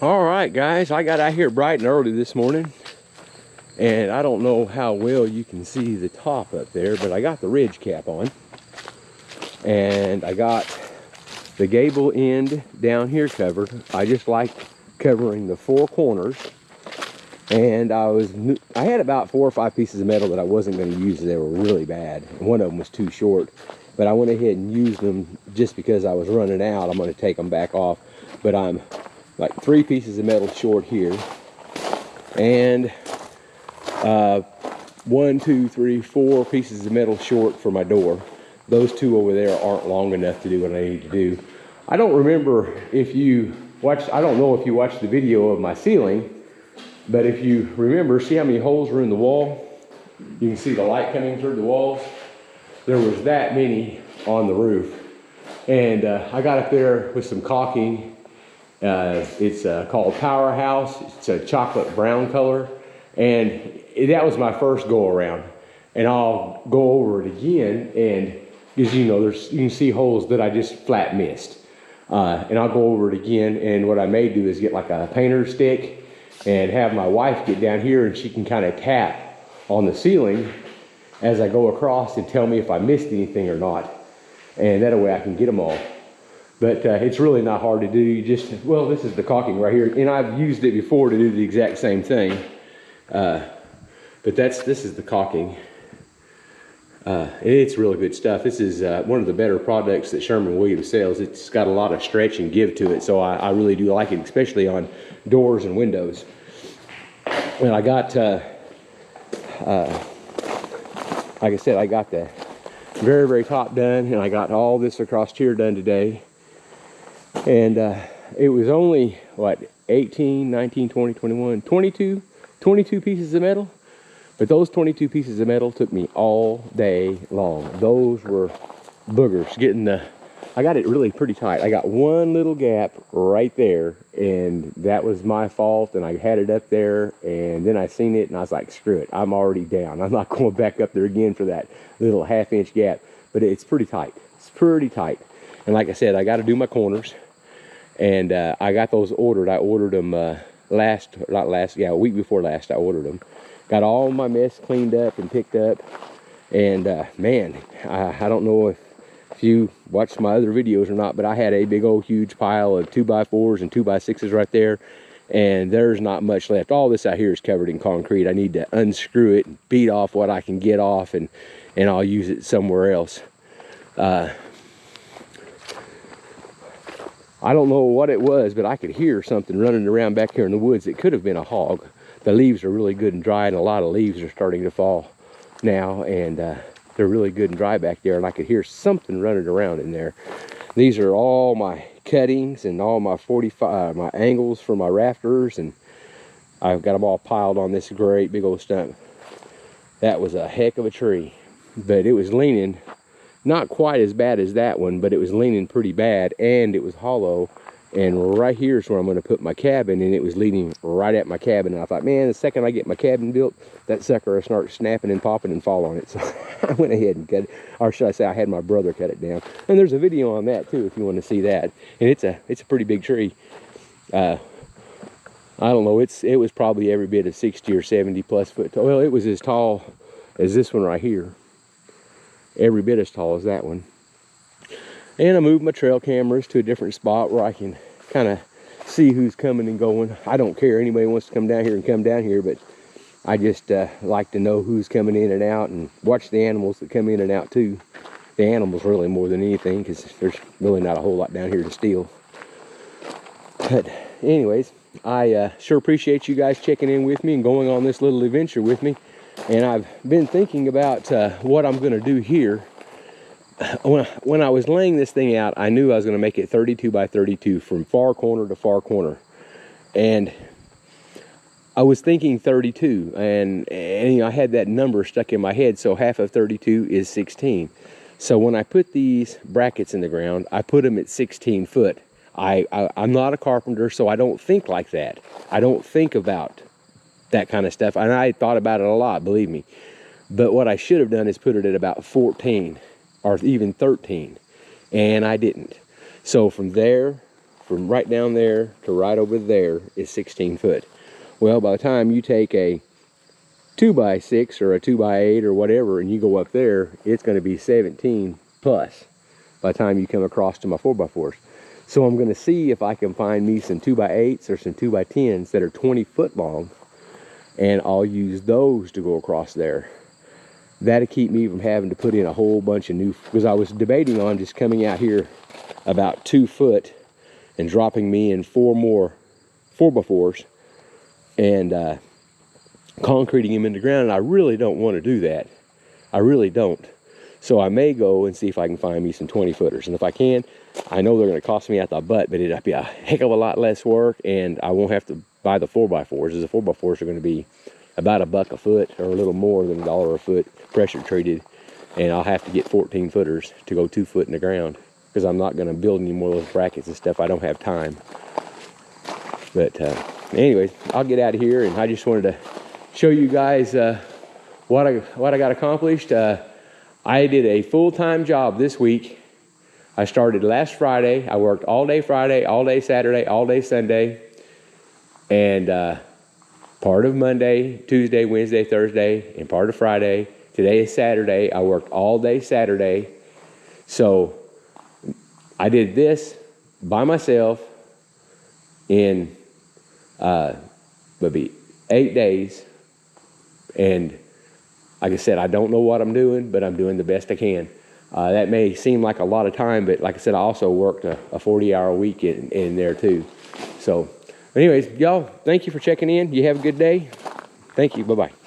All right, guys, I got out here bright and early this morning, and I don't know how well you can see the top up there, but I got the ridge cap on, and I got the gable end down here covered. I just like covering the four corners, and I had about 4 or 5 pieces of metal that I wasn't going to use. They were really bad, and one of them was too short, but I went ahead and used them just because I was running out. I'm going to take them back off, but I'm like 3 pieces of metal short here, and 1, 2, 3, 4 pieces of metal short for my door. Those 2 over there aren't long enough to do what I need to do. I don't remember if you watched, I don't know if you watched the video of my ceiling, but if you remember, see how many holes were in the wall? You can see the light coming through the walls. There was that many on the roof. And I got up there with some caulking. It's called Powerhouse. It's a chocolate brown color, and that was my first go around. And I'll go over it again, and because you know, you can see holes that I just flat missed. And I'll go over it again, and what I may do is get like a painter's stick and have my wife get down here, and she can kind of tap on the ceiling as I go across and tell me if I missed anything or not. And that way I can get them all. But it's really not hard to do. You just, well, this is the caulking right here, and I've used it before to do the exact same thing. But this is the caulking. It's really good stuff. This is one of the better products that Sherwin-Williams sells. It's got a lot of stretch and give to it, so I really do like it, especially on doors and windows. And I got, like I said, I got the very, very top done, and I got all this across here done today. And it was only, what, 18, 19, 20, 21, 22 pieces of metal. But those 22 pieces of metal took me all day long. Those were boogers. I got it really pretty tight. I got one little gap right there, and that was my fault, and I had it up there, and then I seen it, and I was like, screw it, I'm already down. I'm not going back up there again for that little half-inch gap. But it's pretty tight. It's pretty tight. And like I said, I got to do my corners, and I got those ordered. I ordered them a week before last I ordered them. Got all my mess cleaned up and picked up, and man, I don't know if you watched my other videos or not, but I had a big old huge pile of 2x4s and 2x6s right there, and there's not much left. All this out here is covered in concrete. I need to unscrew it and beat off what I can get off, and I'll use it somewhere else. I don't know what it was, but I could hear something running around back here in the woods. It could have been a hog. The leaves are really good and dry, and a lot of leaves are starting to fall now, and they're really good and dry back there, and I could hear something running around in there. These are all my cuttings and all my 45, my angles for my rafters, and I've got them all piled on this great big old stump. That was a heck of a tree, but it was leaning. Not quite as bad as that one, but it was leaning pretty bad, and it was hollow. And right here is where I'm going to put my cabin, and it was leaning right at my cabin. And I thought, man, the second I get my cabin built, that sucker will start snapping and popping and fall on it. So I went ahead and cut it, or should I say, I had my brother cut it down. And there's a video on that too, if you want to see that. And it's a pretty big tree. I don't know, it was probably every bit of 60 or 70 plus foot tall. Well, it was as tall as this one right here. Every bit as tall as that one. And I moved my trail cameras to a different spot where I can kind of see who's coming and going. I don't care, anybody wants to come down here, but I just like to know who's coming in and out, and watch the animals that come in and out too. The animals really more than anything, because there's really not a whole lot down here to steal. But anyways, I sure appreciate you guys checking in with me and going on this little adventure with me. And I've been thinking about what I'm going to do here. When I was laying this thing out, I knew I was going to make it 32 by 32 from far corner to far corner. And I was thinking 32, and you know, I had that number stuck in my head, so half of 32 is 16. So when I put these brackets in the ground, I put them at 16 foot. I'm not a carpenter, so I don't think like that. I don't think about that kind of stuff, and I thought about it a lot, believe me. But what I should have done is put it at about 14 or even 13, and I didn't. So from there from right down there to right over there is 16 foot. Well, by the time you take a 2x6 or a 2x8 or whatever and you go up there, it's going to be 17 plus by the time you come across to my 4x4s. So I'm going to see if I can find me some 2x8s or some 2x10s that are 20 foot long, and I'll use those to go across there. That'll keep me from having to put in a whole bunch of new, because I was debating on just coming out here about 2 foot and dropping me in 4 more 4x4s and concreting them in the ground, and I really don't want to do that. I really don't. So I may go and see if I can find me some 20 footers, and if I can, I know they're going to cost me out the butt, but it'll be a heck of a lot less work, and I won't have to buy the 4x4s, as the 4x4s are going to be about $1 a foot or a little more than $1 a foot pressure treated, and I'll have to get 14 footers to go 2 foot in the ground, because I'm not going to build any more of those brackets and stuff. I don't have time. But anyways, I'll get out of here, and I just wanted to show you guys what I got accomplished. I did a full-time job this week. I started last Friday. I worked all day Friday, all day Saturday, all day Sunday, and part of Monday, Tuesday, Wednesday, Thursday, and part of Friday. Today is Saturday. I worked all day Saturday. So I did this by myself in maybe 8 days. And like I said, I don't know what I'm doing, but I'm doing the best I can. That may seem like a lot of time, but like I said, I also worked a 40-hour week in there too. So anyways, y'all, thank you for checking in. You have a good day. Thank you. Bye-bye.